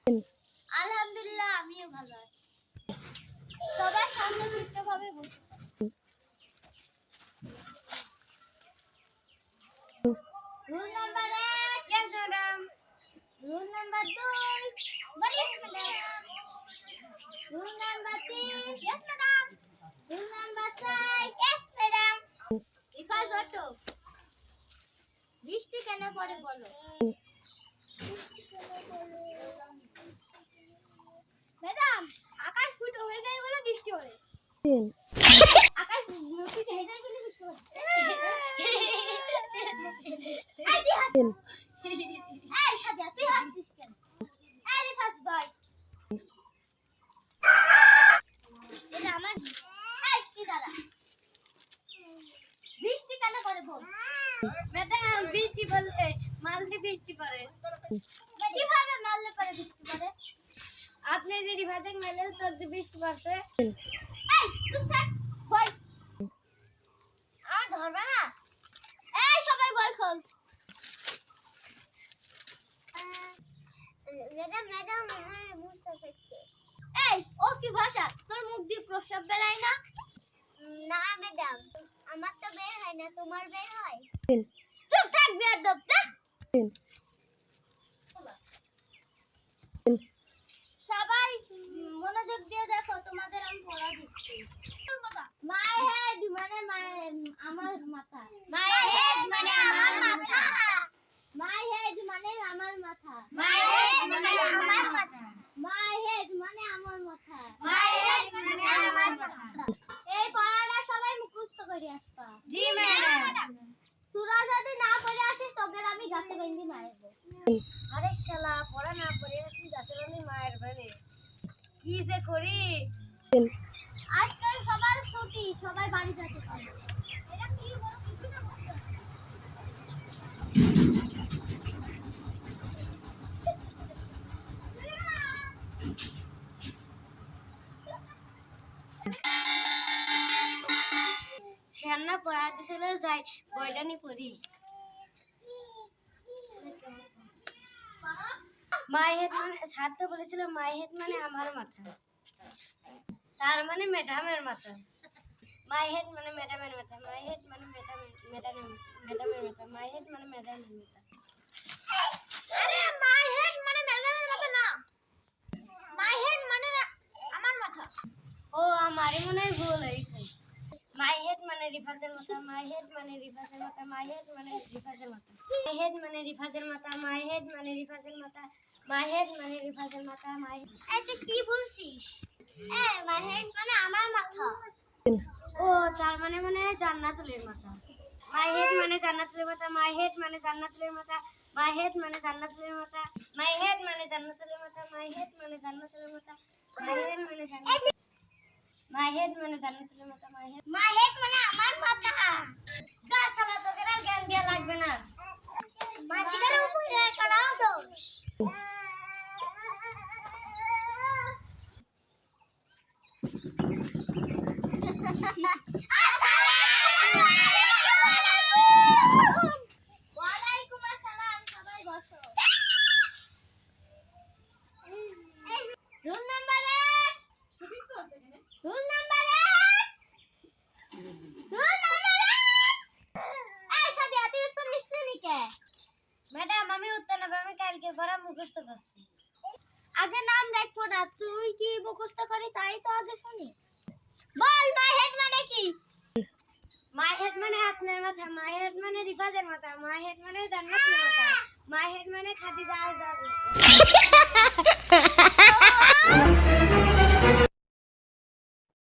আলহামদুলিল্লাহ আমিও ভালো আছি। সবাই শান্তশিষ্টভাবে বসে rule number 1 yes madam. Rule number 2 yes madam. Rule number 3 yes madam. Rule number 4 yes madam. Rifaz auto বৃষ্টি কেন পড়ে বলো? ম্যাডাম আকাশ ফুটো হয়ে যায় বলে বৃষ্টি পড়ে। আকাশ ফুটো হয়ে যায় বলে বৃষ্টি পড়ে। এই সাদিয়া তুই হাসছিস কেন? এই রিফাজ বয় এটা আমার এই কি দাঁড়া বৃষ্টি কেন পড়ে বল? ম্যাডাম বৃষ্টি বললে মারলে বৃষ্টি পড়ে। কিভাবে মারলে পরে বৃষ্টি পড়ে? আপনি যে রিভাজের মেলে চলতে বৃষ্টি পড়ছে। এই চুপ থাক বই আর ধরবে না। এই সবাই বই খোল। ম্যাডাম আমার মুখ চাপছে। এই ও কি ভাষা? তোর মুখ দিয়ে প্রস্রাব বেরায় না? না ম্যাডাম আমার তো বের হয় না, তোমার বের হয়? চুপ থাক বেয়াদব যা। সবাই মনোযোগ দিয়ে দেখো, তোমাদের আমি পড়া দিচ্ছি। মাই হেড মানে আমার মাথা। মাই হেড মানে আমার মাথা। মাই হেড মানে আমার মাথা। মাই হেড মানে আমার মাথা। মাই হেড মানে আমার মাথা। মাই হেড মানে আমার মাথা। এই পড়াটা সবাই মুখস্থ করে আসবা। জি ম্যাডাম। তোরা যদি না পড়ে আসিস তোদের আমি গাছে বেঁধে মারবো। আরে শালা পড়া না পড়ে আসি গাছে বেঁধে মারবে রে। কি যে করি? আজকাল সবার ছুটি, সবাই বাড়ি যেতে পারে। এটা কি বড় কিছু না করতে। ছেন্না পড়াতে চলে যাই, বইটা নি পড়ি। মাই হেড মানে স্যার তো বলেছিল মাই হেড মানে আমার মাথা, তার মানে ম্যাডামের মাথা। মাই হেড মানে ম্যাডামের মাথা। মাই হেড মানে ম্যাডামের মাথা। মাই হেড মানে ম্যাডামের মাথা। আরে মাই হেড মানে ম্যাডামের মাথা না, মাই হেড মানে আমার মাথা। ও আমারই মনে হয় ভুল হয়েছে। মাই হেড মানে রিফাজের মাথা। মাই হেড মানে রিফাজের মাথা। মাই হেড মানে রিফাজের মাথা। মাই হেড মানে রিফাজের মাথা। মাই হেড মানে রিফাজের মাথা। মাই হেড মানে রিফাজের মাথা। মাই এই তুই কি বলছিস? মাই হেড মানে আমার মাথা। ও তার মানে মানে জান্নাতুলের মাথা। মাই হেড মানে জান্নাতুলের মাথা। মাই হেড মানে জান্নাতুলের মাথা। মাই হেড মানে জান্নাতুলের মাথা। মাই হেড মানে জান্নাতুলের মাথা। মাই হেড মানে জান্নাতুলের মাথা। মাই হেড মানে জান্নাতুলের মাই হেড মানে জান্নাতুলের মাথা। মাই হেড মানে আমার মাথা। যা শালা তোদের আর জ্ঞান দেয়া লাগবে না। মাছিটার উপরে করাও দোষ। ওয়ালাইকুম আসসালাম, সবাই বসো। Rule number 1 rule number 1 rule number 1 এই সাদিয়া তুই উত্তর লিখছিস নি কে? ম্যাডাম আমি উত্তর নেব, আমি কালকে পড়া মুখস্থ করছি। আগে নাম রাখবো না, তুই কি মুখস্থ করি তাই তো আগে শুনি। বল মাই হেড মানে কি? মাই হেড মানে আপনার মাথা। মাই হেড মানে রিফাজের মাথা। মাই হেড মানে জান্নাতুলের মাথা। মাই হেড মানে খাদিজা।